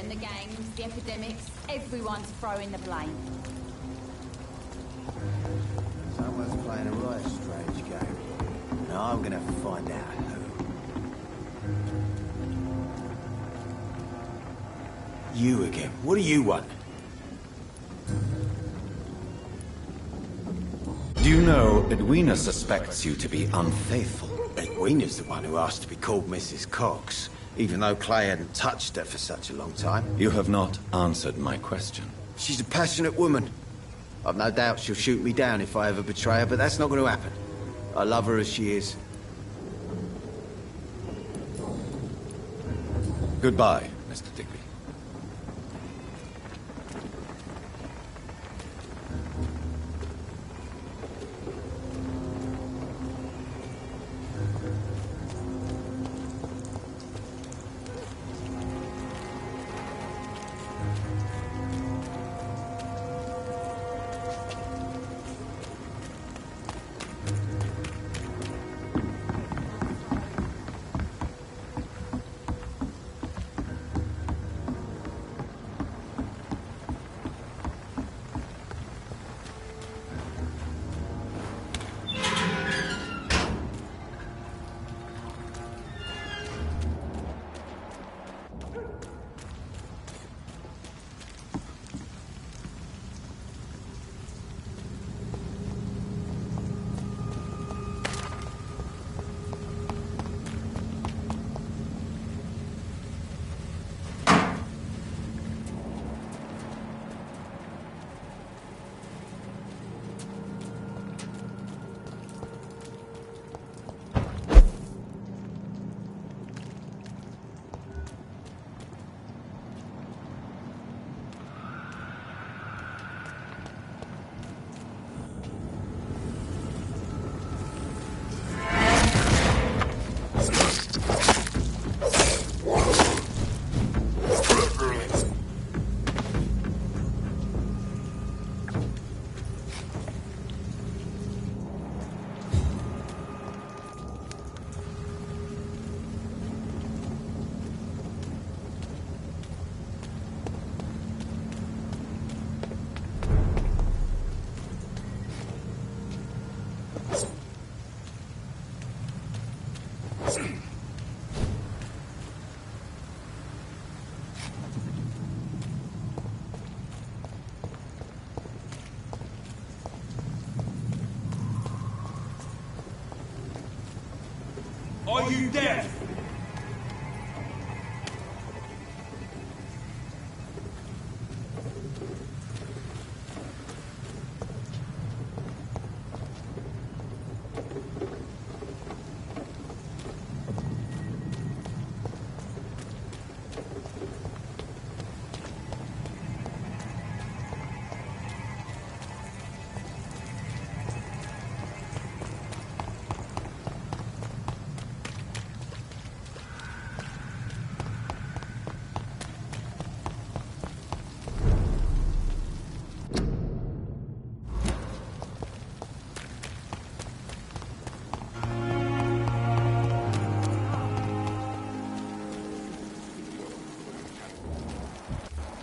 corruption, the gangs, the epidemics, everyone's throwing the blame. Someone's playing a right strange game. And I'm gonna find out who. You again. What do you want? Do you know Edwina suspects you to be unfaithful? Edwina's the one who asked to be called Mrs. Cox, even though Clay hadn't touched her for such a long time. You have not answered my question. She's a passionate woman. I've no doubt she'll shoot me down if I ever betray her, but that's not going to happen. I love her as she is. Goodbye, Mr. Digby. Are you deaf?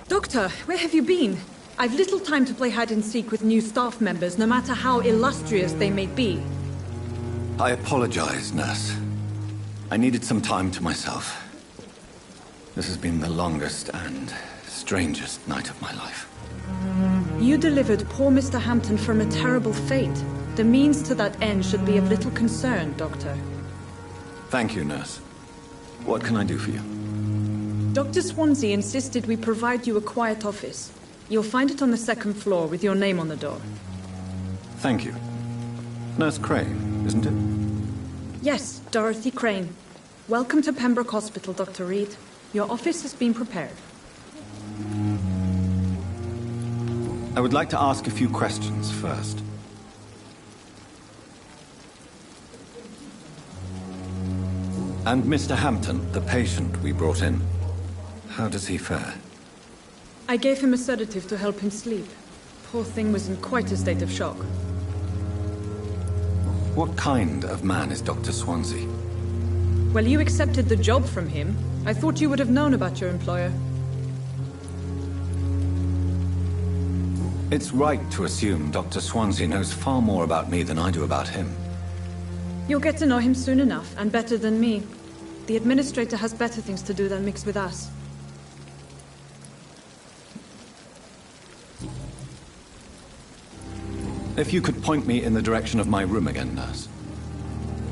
Doctor, where have you been? I've little time to play hide-and-seek with new staff members, no matter how illustrious they may be. I apologize, nurse. I needed some time to myself. This has been the longest and strangest night of my life. You delivered poor Mr. Hampton from a terrible fate. The means to that end should be of little concern, Doctor. Thank you, nurse. What can I do for you? Dr. Swansea insisted we provide you a quiet office. You'll find it on the second floor with your name on the door. Thank you. Nurse Crane, isn't it? Yes, Dorothy Crane. Welcome to Pembroke Hospital, Dr. Reed. Your office has been prepared. I would like to ask a few questions first. And Mr. Hampton, the patient we brought in, how does he fare? I gave him a sedative to help him sleep. Poor thing was in quite a state of shock. What kind of man is Dr. Swansea? Well, you accepted the job from him. I thought you would have known about your employer. It's right to assume Dr. Swansea knows far more about me than I do about him. You'll get to know him soon enough, and better than me. The Administrator has better things to do than mix with us. If you could point me in the direction of my room again, nurse.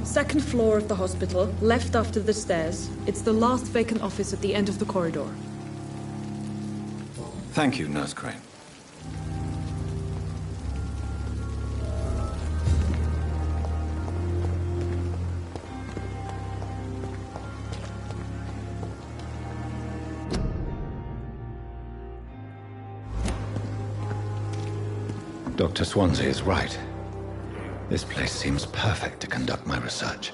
Second floor of the hospital, left after the stairs. It's the last vacant office at the end of the corridor. Thank you, Nurse Crane. Dr. Swansea is right. This place seems perfect to conduct my research.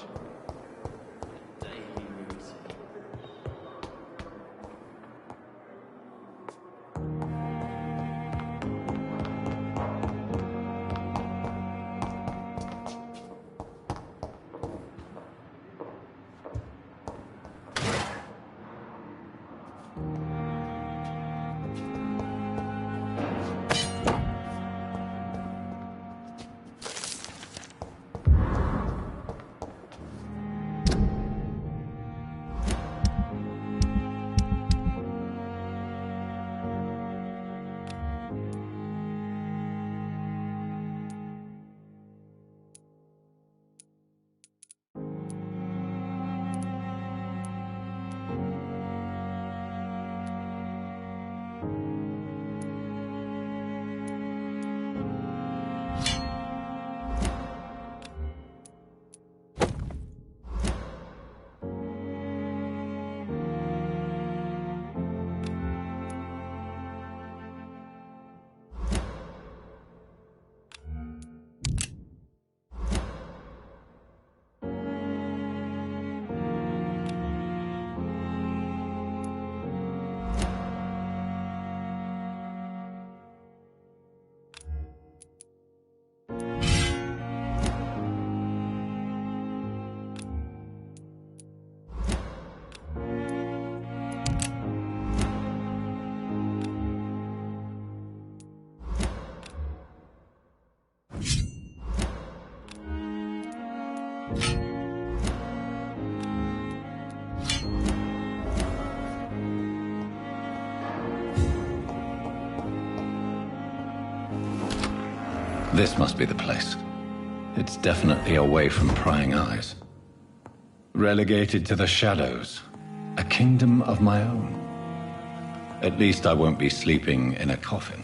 This must be the place. It's definitely away from prying eyes. Relegated to the shadows. A kingdom of my own. At least I won't be sleeping in a coffin.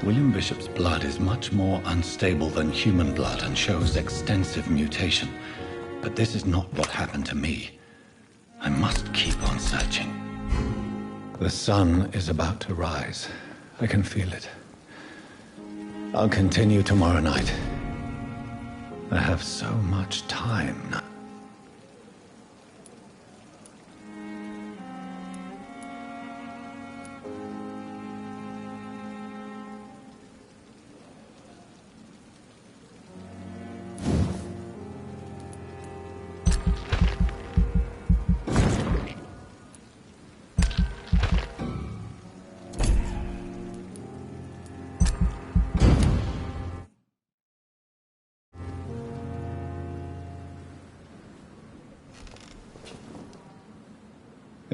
William Bishop's blood is much more unstable than human blood and shows extensive mutation. But this is not what happened to me. I must keep on searching. The sun is about to rise. I can feel it. I'll continue tomorrow night. I have so much time now.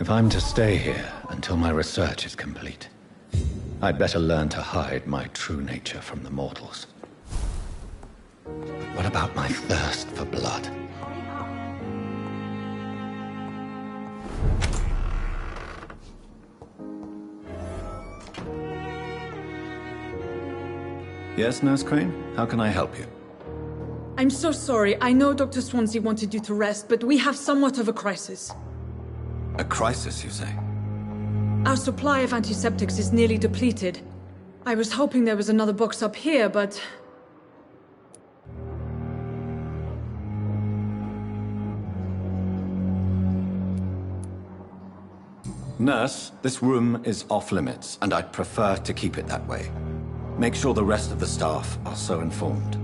If I'm to stay here until my research is complete, I'd better learn to hide my true nature from the mortals. But what about my thirst for blood? Yes, Nurse Crane? How can I help you? I'm so sorry. I know Dr. Swansea wanted you to rest, but we have somewhat of a crisis. A crisis, you say? Our supply of antiseptics is nearly depleted. I was hoping there was another box up here, but... Nurse, this room is off limits, and I'd prefer to keep it that way. Make sure the rest of the staff are so informed.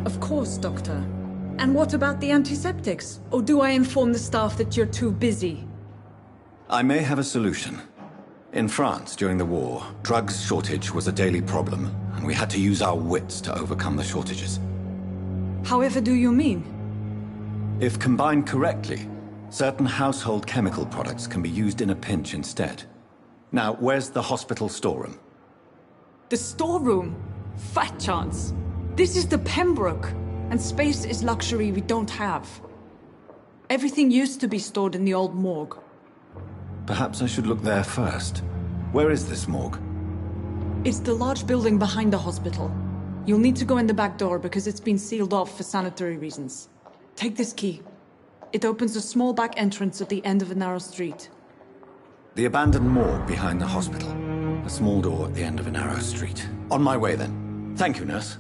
Of course, Doctor. And what about the antiseptics? Or do I inform the staff that you're too busy? I may have a solution. In France, during the war, drugs shortage was a daily problem, and we had to use our wits to overcome the shortages. However do you mean? If combined correctly, certain household chemical products can be used in a pinch instead. Now, where's the hospital storeroom? The storeroom? Fat chance. This is the Pembroke, and space is luxury we don't have. Everything used to be stored in the old morgue. Perhaps I should look there first. Where is this morgue? It's the large building behind the hospital. You'll need to go in the back door because it's been sealed off for sanitary reasons. Take this key. It opens a small back entrance at the end of a narrow street. The abandoned morgue behind the hospital. A small door at the end of a narrow street. On my way then. Thank you, nurse.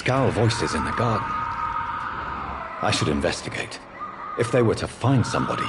Scowl voices in the garden. I should investigate. If they were to find somebody...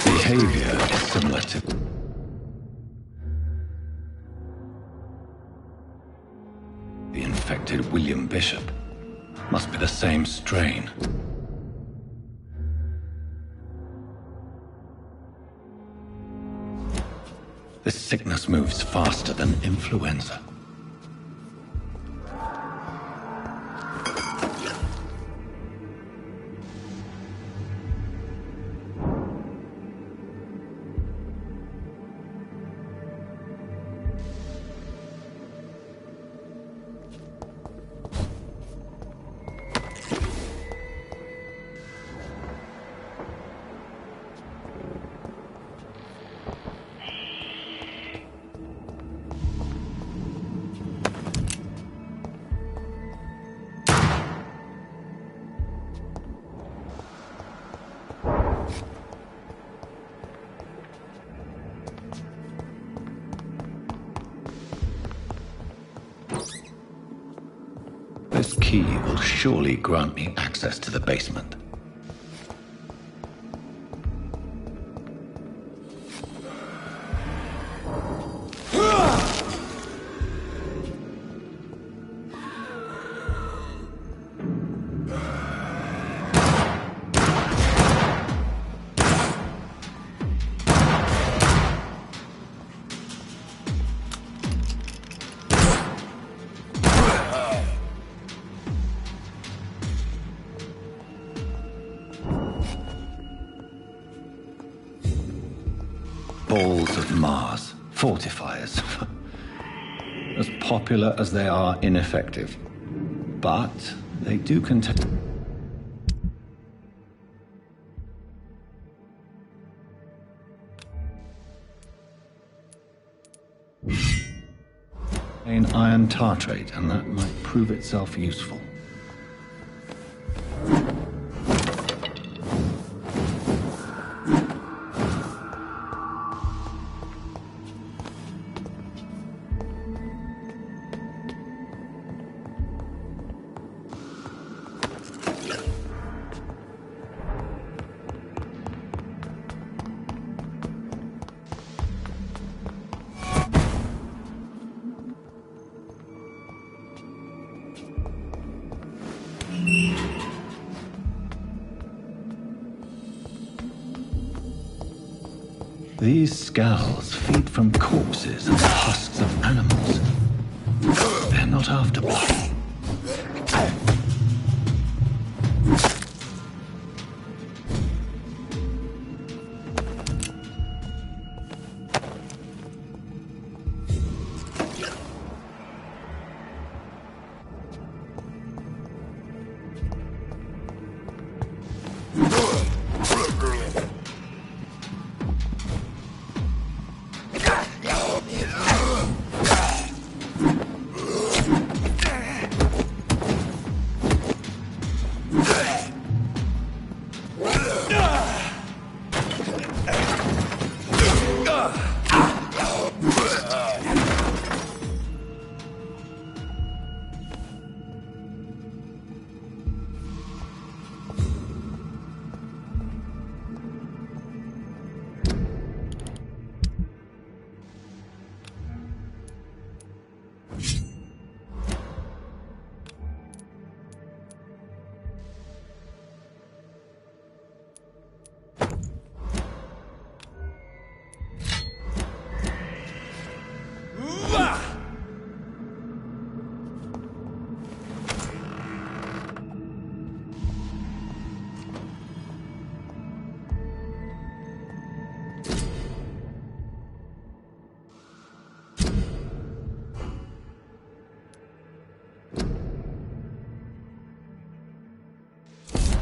Behavior is similar to the infected William Bishop. Must be the same strain. This sickness moves faster than influenza. This key will surely grant me access to the basement. Balls of Mars, fortifiers. As popular as they are ineffective. But they do contain iron tartrate, and that might prove itself useful. These scowls feed from corpses and the husks of animals. They're not after blood.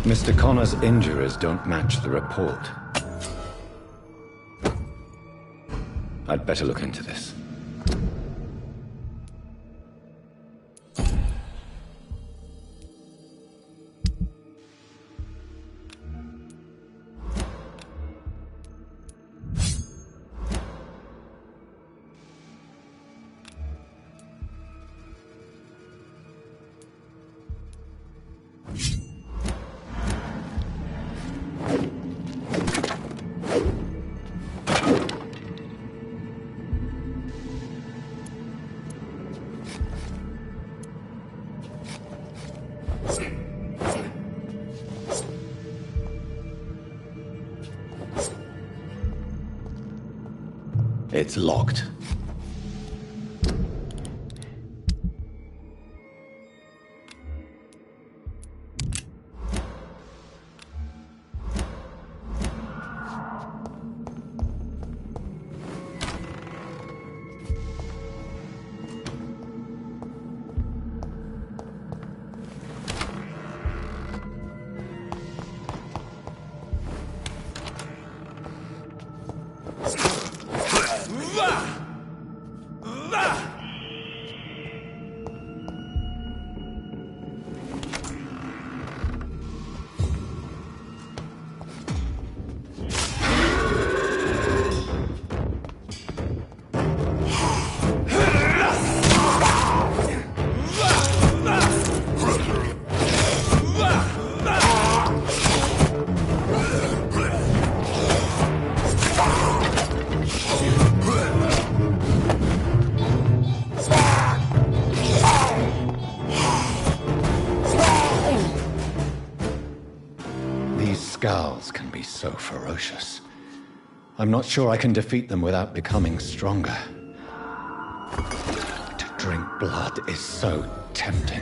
Mr. Connor's injuries don't match the report. I'd better look into this. It's locked. Scowls can be so ferocious. I'm not sure I can defeat them without becoming stronger. To drink blood is so tempting.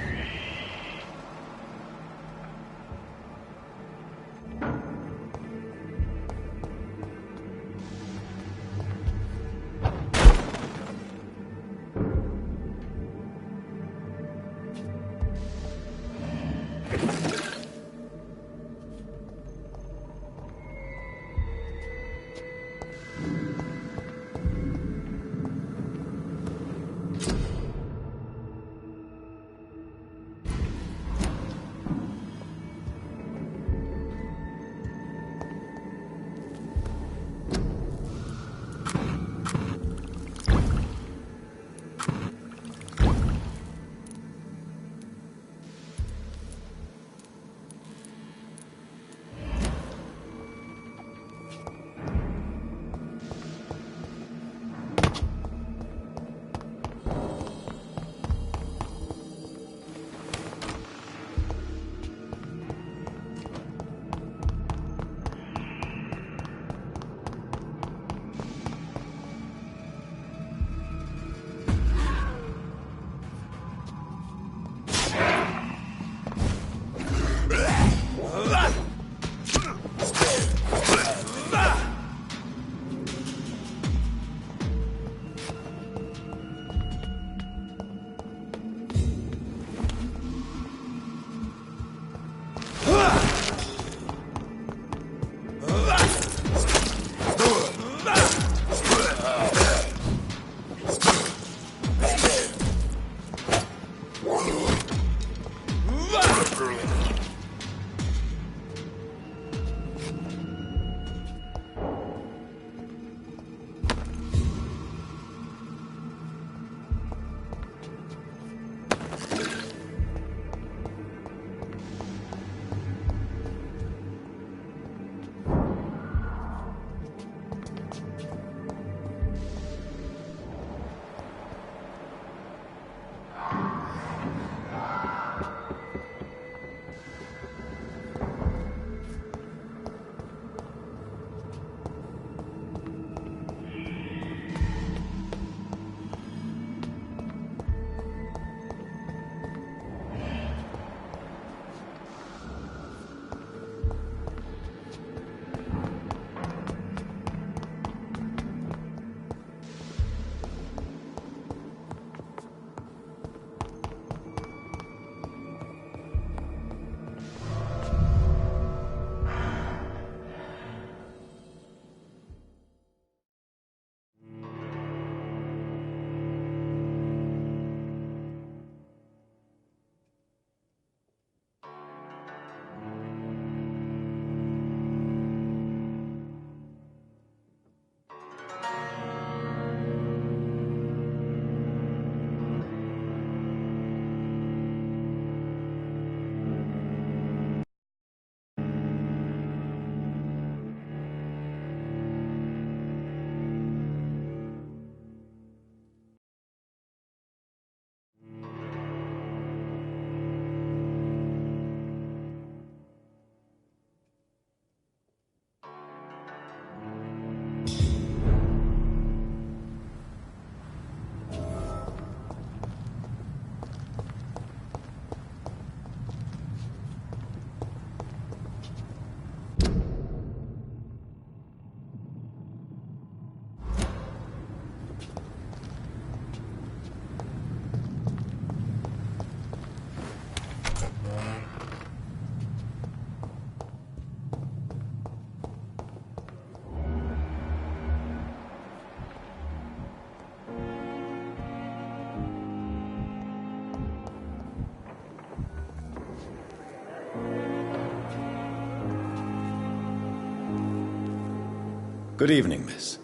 Good evening, miss.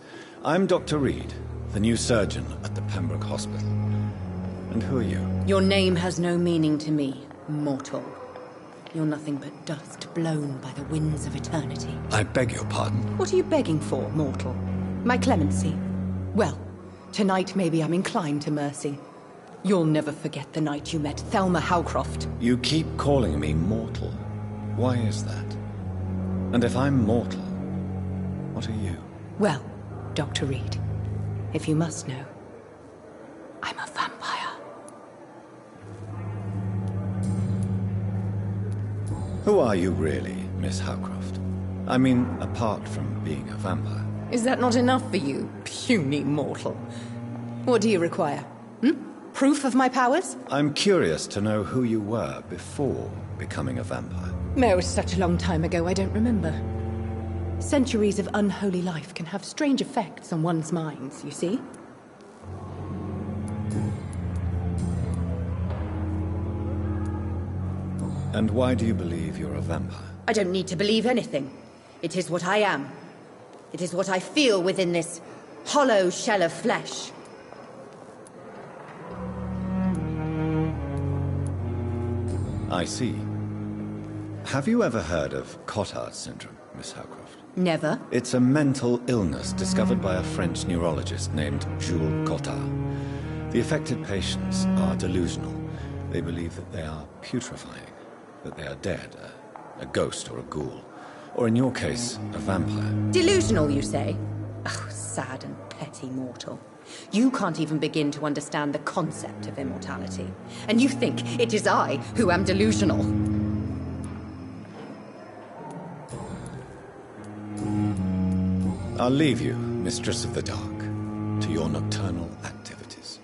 I'm Dr. Reed, the new surgeon at the Pembroke Hospital. And who are you? Your name has no meaning to me, mortal. You're nothing but dust blown by the winds of eternity. I beg your pardon. What are you begging for, mortal? My clemency? Well, tonight maybe I'm inclined to mercy. You'll never forget the night you met Thelma Howcroft. You keep calling me mortal. Why is that? And if I'm mortal, what are you? Well, Dr. Reed, if you must know, I'm a vampire. Who are you really, Miss Howcroft? I mean, apart from being a vampire. Is that not enough for you, puny mortal? What do you require? Proof of my powers? I'm curious to know who you were before becoming a vampire. It was such a long time ago, I don't remember. Centuries of unholy life can have strange effects on one's minds, you see? And why do you believe you're a vampire? I don't need to believe anything. It is what I am. It is what I feel within this hollow shell of flesh. I see. Have you ever heard of Cotard syndrome, Miss Howcroft? Never. It's a mental illness discovered by a French neurologist named Jules Cotard. The affected patients are delusional. They believe that they are putrefying, that they are dead, a ghost or a ghoul. Or in your case, a vampire. Delusional, you say? Oh, sad and petty mortal. You can't even begin to understand the concept of immortality. And you think it is I who am delusional. I'll leave you, Mistress of the Dark, to your nocturnal activities.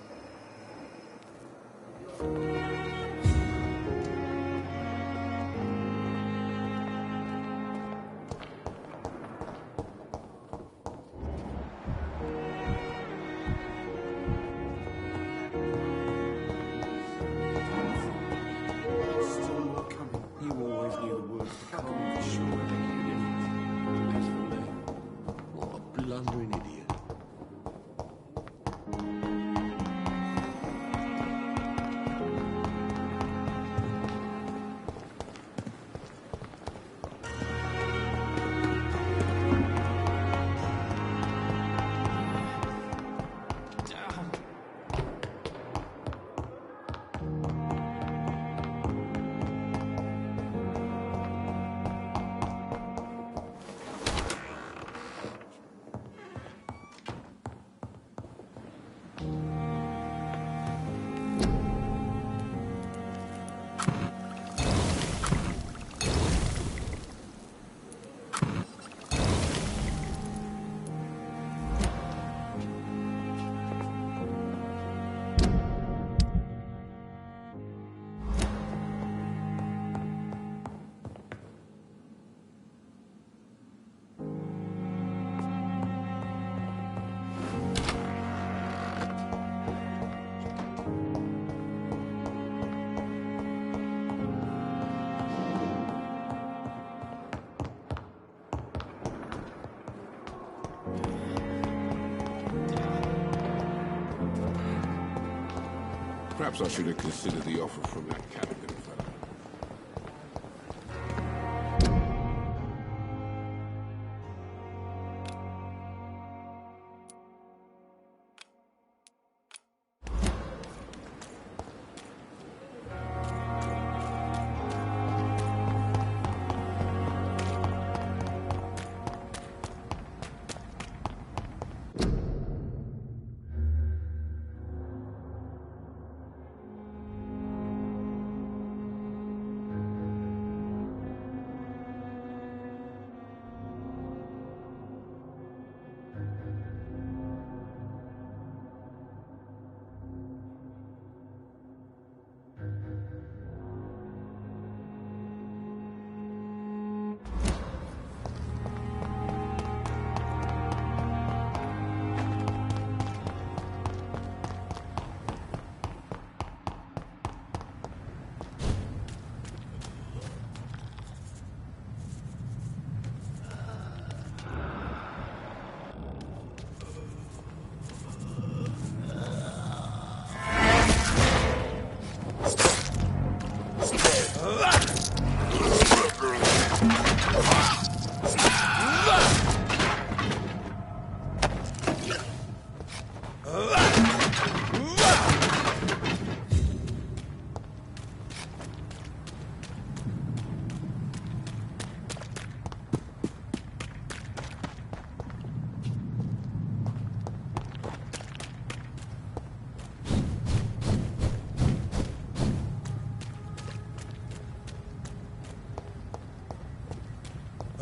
Blundering idiot. Perhaps I should have considered the offer from that Callaghan fellow.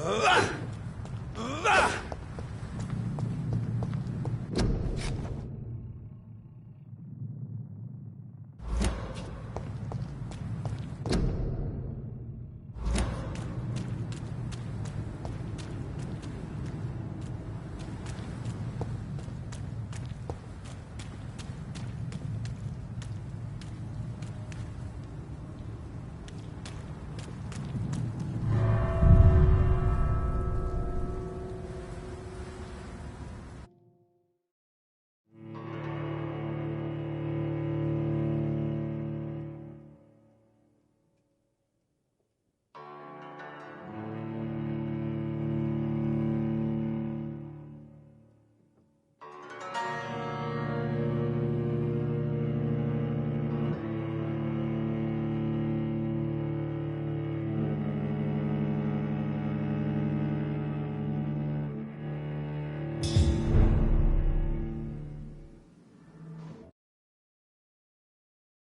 Ah!